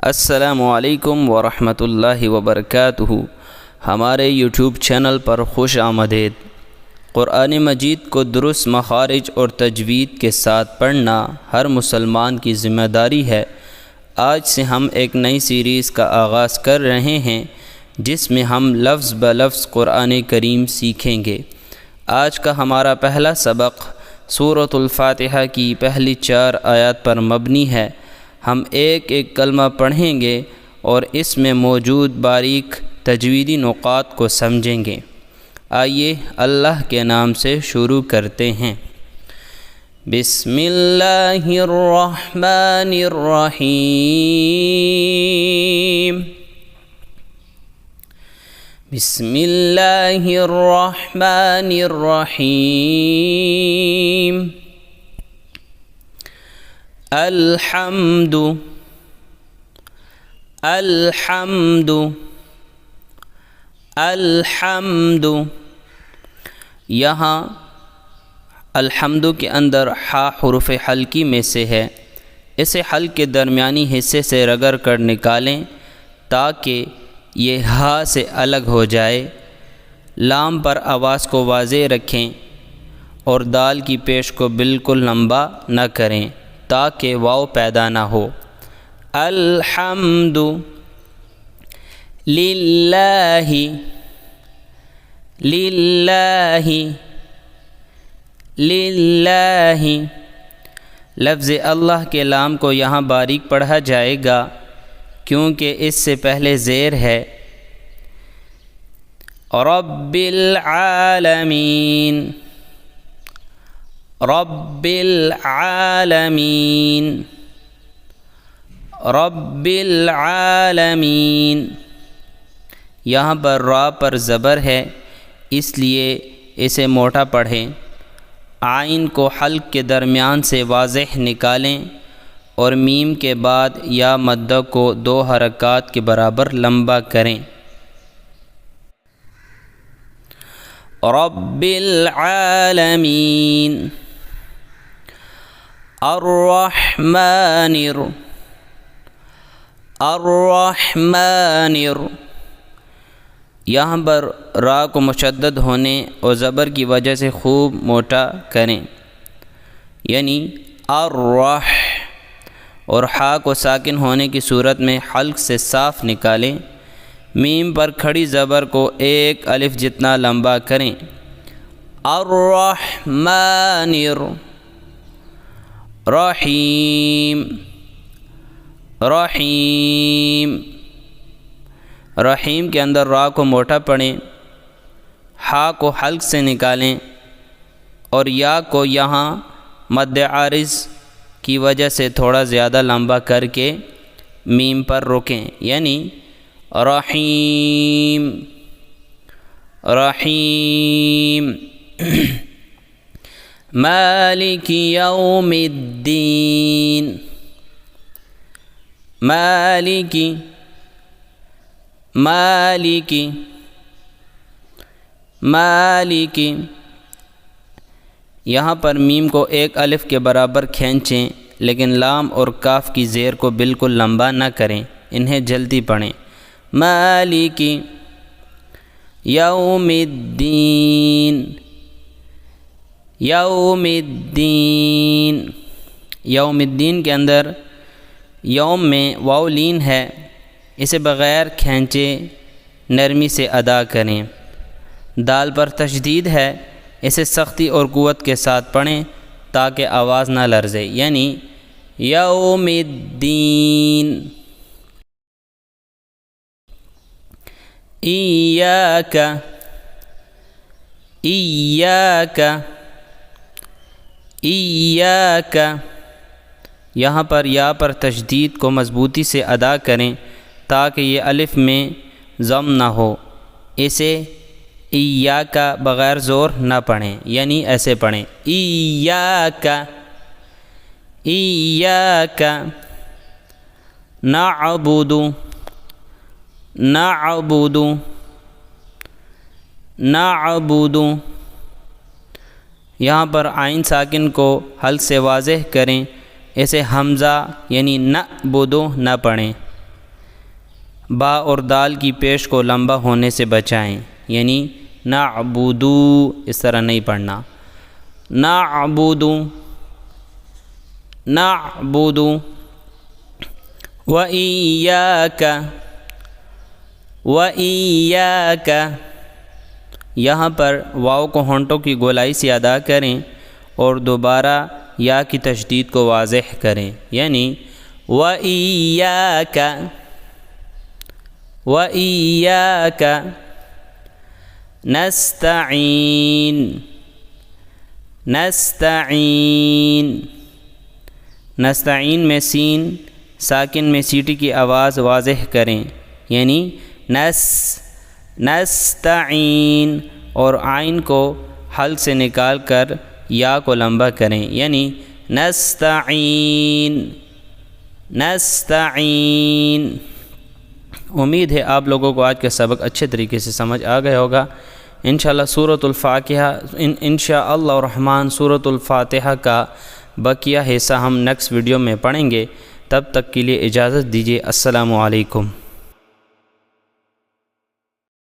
السلام علیکم ورحمۃ اللہ وبرکاتہ۔ ہمارے یوٹیوب چینل پر خوش آمدید۔ قرآن مجید کو درست مخارج اور تجوید کے ساتھ پڑھنا ہر مسلمان کی ذمہ داری ہے۔ آج سے ہم ایک نئی سیریز کا آغاز کر رہے ہیں جس میں ہم لفظ بلفظ قرآن کریم سیکھیں گے۔ آج کا ہمارا پہلا سبق سورۃ الفاتحہ کی پہلی 4 آیات پر مبنی ہے۔ ہم ایک ایک کلمہ پڑھیں گے اور اس میں موجود باریک تجویدی نقاط کو سمجھیں گے۔ آئیے اللہ کے نام سے شروع کرتے ہیں۔ بسم اللہ الرحمن الرحیم۔ بسم اللہ الرحمن الرحیم۔ الحمد الحمد الحمد۔ یہاں الحمد کے اندر ہا حرف حلقی میں سے ہے۔ اسے حلق کے درمیانی حصے سے رگڑ کر نکالیں تاکہ یہ ہا سے الگ ہو جائے۔ لام پر آواز کو واضح رکھیں اور دال کی پیش کو بالکل لمبا نہ کریں تاکہ واو پیدا نہ ہو۔ الحمد للہ للہ للہ۔ لفظ اللہ کے لام کو یہاں باریک پڑھا جائے گا کیونکہ اس سے پہلے زیر ہے۔ رب العالمین رب العالمین رب العالمین۔ یہاں پر را پر زبر ہے اس لیے اسے موٹا پڑھیں۔ عین کو حلق کے درمیان سے واضح نکالیں اور میم کے بعد یا مدہ کو 2 حرکات کے برابر لمبا کریں۔ رب العالمین الرحمن الرحمن۔ یہاں پر را کو مشدد ہونے اور زبر کی وجہ سے خوب موٹا کریں، یعنی الرح، اور ہا کو ساکن ہونے کی صورت میں حلق سے صاف نکالیں۔ میم پر کھڑی زبر کو 1 الف جتنا لمبا کریں۔ الرحمن الرحیم رحیم۔ رحیم کے اندر را کو موٹا پڑھیں، ہا کو حلق سے نکالیں اور یا کو یہاں مد عارض کی وجہ سے تھوڑا زیادہ لمبا کر کے میم پر روکیں، یعنی رحیم رحیم۔ مالک یوم الدین مالک مالک مالک۔ یہاں پر میم کو 1 الف کے برابر کھینچیں لیکن لام اور کاف کی زیر کو بالکل لمبا نہ کریں، انہیں جلدی پڑھیں۔ مالک یوم الدین یوم الدین۔ یوم الدین کے اندر یوم میں واو لین ہے، اسے بغیر کھینچے نرمی سے ادا کریں۔ دال پر تشدید ہے، اسے سختی اور قوت کے ساتھ پڑھیں تاکہ آواز نہ لرزے، یعنی یوم الدین۔ ایاک ایاک ایاک۔ یہاں پر یا پر تشدید کو مضبوطی سے ادا کریں تاکہ یہ الف میں ضم نہ ہو۔ اسے ایاک بغیر زور نہ پڑھیں، یعنی ایسے پڑھیں ایاک ایاک نعبد نعبد نعبد۔ یہاں پر عین ساکن کو حلق سے واضح کریں، اسے حمزہ یعنی نعبدو نہ پڑھیں۔ با اور دال کی پیش کو لمبا ہونے سے بچائیں، یعنی نعبدو اس طرح نہیں پڑھنا، نعبدو نعبدو وَإِيَّاكَ وَإِيَّاكَ، یہاں پر واو کو ہونٹوں کی گولائی سے ادا کریں اور دوبارہ یا کی تشدید کو واضح کریں، یعنی وَإِيَّاكَ وَإِيَّاكَ نستعین نستعین، نستعین میں سین ساکن میں سیٹی کی آواز واضح کریں، یعنی نستعین، اور عین کو حلق سے نکال کر یا کو لمبا کریں، یعنی نستعین نستعین۔ امید ہے آپ لوگوں کو آج کا سبق اچھے طریقے سے سمجھ آ گیا ہوگا۔ انشاءاللہ سورۃ الفاتحہ انشاءاللہ الرحمن سورۃ الفاتحہ کا بقیہ حصہ ہم نیکسٹ ویڈیو میں پڑھیں گے۔ تب تک کے لیے اجازت دیجیے، السلام علیکم۔